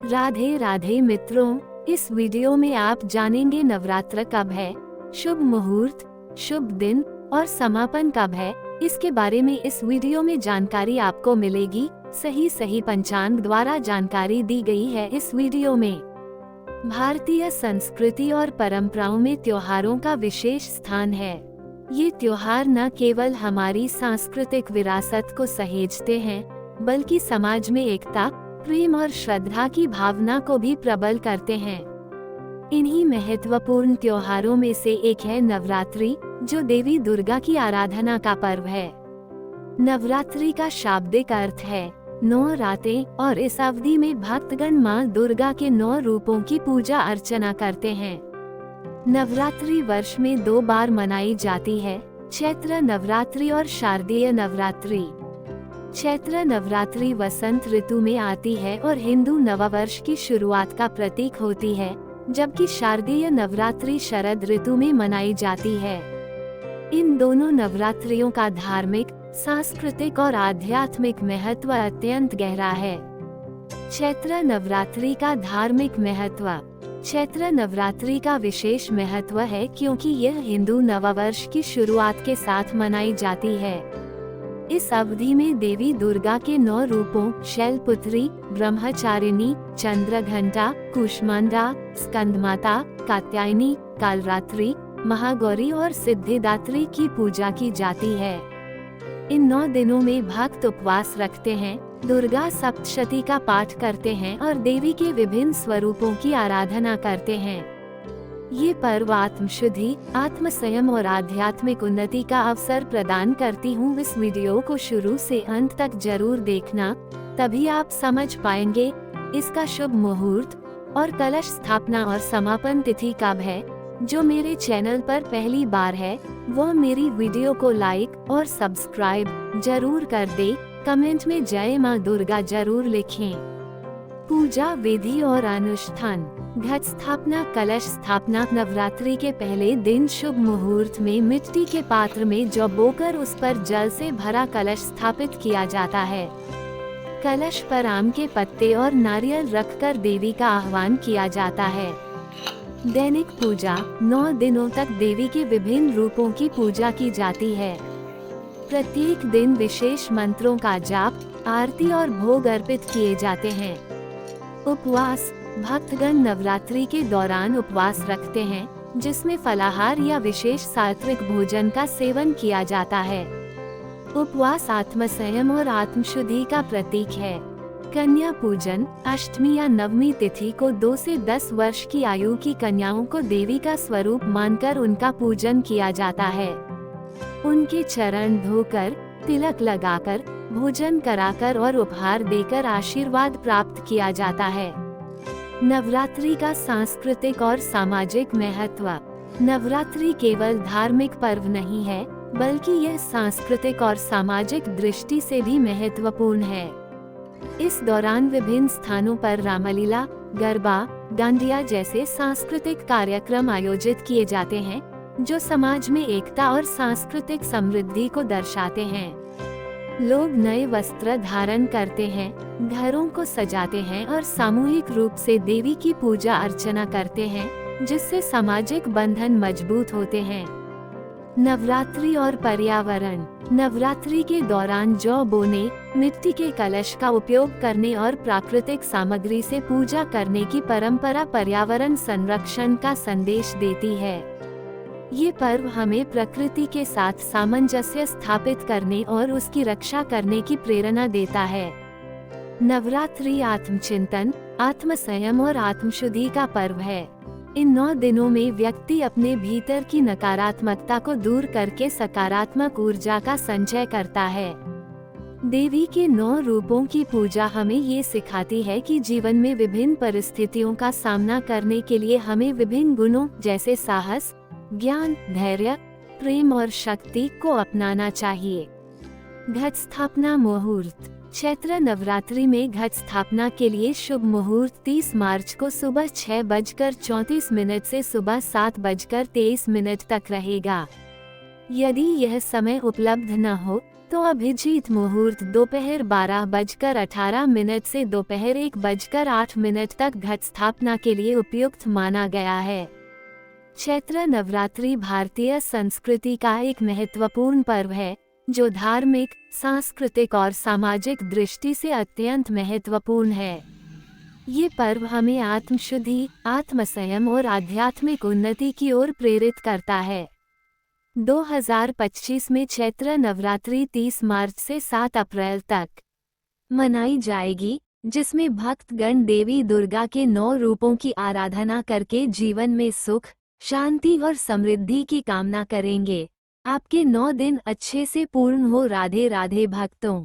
राधे राधे मित्रों, इस वीडियो में आप जानेंगे नवरात्र कब है, शुभ मुहूर्त, शुभ दिन और समापन कब है। इसके बारे में इस वीडियो में जानकारी आपको मिलेगी। सही पंचांग द्वारा जानकारी दी गई है इस वीडियो में। भारतीय संस्कृति और परंपराओं में त्योहारों का विशेष स्थान है। ये त्योहार न केवल हमारी सांस्कृतिक विरासत को सहेजते हैं, बल्कि समाज में एकता, प्रेम और श्रद्धा की भावना को भी प्रबल करते हैं। इन्हीं महत्वपूर्ण त्योहारों में से एक है नवरात्रि, जो देवी दुर्गा की आराधना का पर्व है। नवरात्रि का शाब्दिक अर्थ है 9 रातें, और इस अवधि में भक्तगण मां दुर्गा के 9 रूपों की पूजा अर्चना करते हैं। नवरात्रि वर्ष में 2 बार मनाई जाती है, चैत्र नवरात्रि और शारदीय नवरात्रि। चैत्र नवरात्रि वसंत ऋतु में आती है और हिंदू नववर्ष की शुरुआत का प्रतीक होती है, जबकि शारदीय नवरात्रि शरद ऋतु में मनाई जाती है। इन दोनों नवरात्रियों का धार्मिक, सांस्कृतिक और आध्यात्मिक महत्व अत्यंत गहरा है। चैत्र नवरात्रि का धार्मिक महत्व। चैत्र नवरात्रि का विशेष महत्व है क्योंकि यह हिंदू नववर्ष की शुरुआत के साथ मनाई जाती है। इस अवधि में देवी दुर्गा के 9 रूपों शैलपुत्री, ब्रह्मचारिणी, चंद्रघंटा, कुष्मांडा, स्कंदमाता, कात्यायनी, कालरात्रि, महागौरी और सिद्धिदात्री की पूजा की जाती है। इन 9 दिनों में भक्त उपवास रखते हैं, दुर्गा सप्तशती का पाठ करते हैं और देवी के विभिन्न स्वरूपों की आराधना करते हैं। ये पर्व आत्मशुद्धि, आत्मसंयम और आध्यात्मिक उन्नति का अवसर प्रदान करती हूँ। इस वीडियो को शुरू से अंत तक जरूर देखना, तभी आप समझ पाएंगे इसका शुभ मुहूर्त और कलश स्थापना और समापन तिथि कब है। जो मेरे चैनल पर पहली बार है, वो मेरी वीडियो को लाइक और सब्सक्राइब जरूर कर दे। कमेंट में जय माँ दुर्गा जरूर लिखें। पूजा विधि और अनुष्ठान। घट स्थापना। कलश स्थापना। नवरात्रि के पहले दिन शुभ मुहूर्त में मिट्टी के पात्र में जौ बोकर उस पर जल से भरा कलश स्थापित किया जाता है। कलश पर आम के पत्ते और नारियल रखकर देवी का आह्वान किया जाता है। दैनिक पूजा। 9 दिनों तक देवी के विभिन्न रूपों की पूजा की जाती है। प्रत्येक दिन विशेष मंत्रों का जाप, आरती और भोग अर्पित किए जाते हैं। उपवास। भक्तगण नवरात्रि के दौरान उपवास रखते हैं, जिसमें फलाहार या विशेष सात्विक भोजन का सेवन किया जाता है। उपवास आत्मसंयम और आत्मशुद्धि का प्रतीक है। कन्या पूजन। अष्टमी या नवमी तिथि को 2 से 10 वर्ष की आयु की कन्याओं को देवी का स्वरूप मानकर उनका पूजन किया जाता है। उनके चरण धोकर, तिलक लगाकर, भोजन कराकर और उपहार देकर आशीर्वाद प्राप्त किया जाता है। नवरात्रि का सांस्कृतिक और सामाजिक महत्व। नवरात्रि केवल धार्मिक पर्व नहीं है, बल्कि यह सांस्कृतिक और सामाजिक दृष्टि से भी महत्वपूर्ण है। इस दौरान विभिन्न स्थानों पर रामलीला, गरबा, डांडिया जैसे सांस्कृतिक कार्यक्रम आयोजित किए जाते हैं, जो समाज में एकता और सांस्कृतिक समृद्धि को दर्शाते हैं। लोग नए वस्त्र धारण करते हैं, घरों को सजाते हैं और सामूहिक रूप से देवी की पूजा अर्चना करते हैं, जिससे सामाजिक बंधन मजबूत होते हैं। नवरात्रि और पर्यावरण। नवरात्रि के दौरान जौ बोने, मिट्टी के कलश का उपयोग करने और प्राकृतिक सामग्री से पूजा करने की परंपरा पर्यावरण संरक्षण का संदेश देती है। ये पर्व हमें प्रकृति के साथ सामंजस्य स्थापित करने और उसकी रक्षा करने की प्रेरणा देता है। नवरात्रि आत्मचिंतन, आत्मसंयम और आत्मशुद्धि का पर्व है। इन 9 दिनों में व्यक्ति अपने भीतर की नकारात्मकता को दूर करके सकारात्मक ऊर्जा का संचय करता है। देवी के 9 रूपों की पूजा हमें ये सिखाती है कि जीवन में विभिन्न परिस्थितियों का सामना करने के लिए हमें विभिन्न गुणों जैसे साहस, ज्ञान, धैर्य, प्रेम और शक्ति को अपनाना चाहिए। घट स्थापना मुहूर्त। चैत्र नवरात्रि में घट स्थापना के लिए शुभ मुहूर्त 30 मार्च को सुबह 6:34 से सुबह 7:23 तक रहेगा। यदि यह समय उपलब्ध न हो, तो अभिजीत मुहूर्त दोपहर 12:18 से दोपहर 1:08 तक घट स्थापना के लिए उपयुक्त माना गया है। चैत्र नवरात्रि भारतीय संस्कृति का एक महत्वपूर्ण पर्व है, जो धार्मिक, सांस्कृतिक और सामाजिक दृष्टि से अत्यंत महत्वपूर्ण है। ये पर्व हमें आत्मशुद्धि, आत्मसंयम और आध्यात्मिक उन्नति की ओर प्रेरित करता है। 2025 में चैत्र नवरात्रि 30 मार्च से 7 अप्रैल तक मनाई जाएगी, जिसमें भक्तगण देवी दुर्गा के 9 रूपों की आराधना करके जीवन में सुख, शांति और समृद्धि की कामना करेंगे। आपके 9 दिन अच्छे से पूर्ण हो। राधे राधे भक्तों।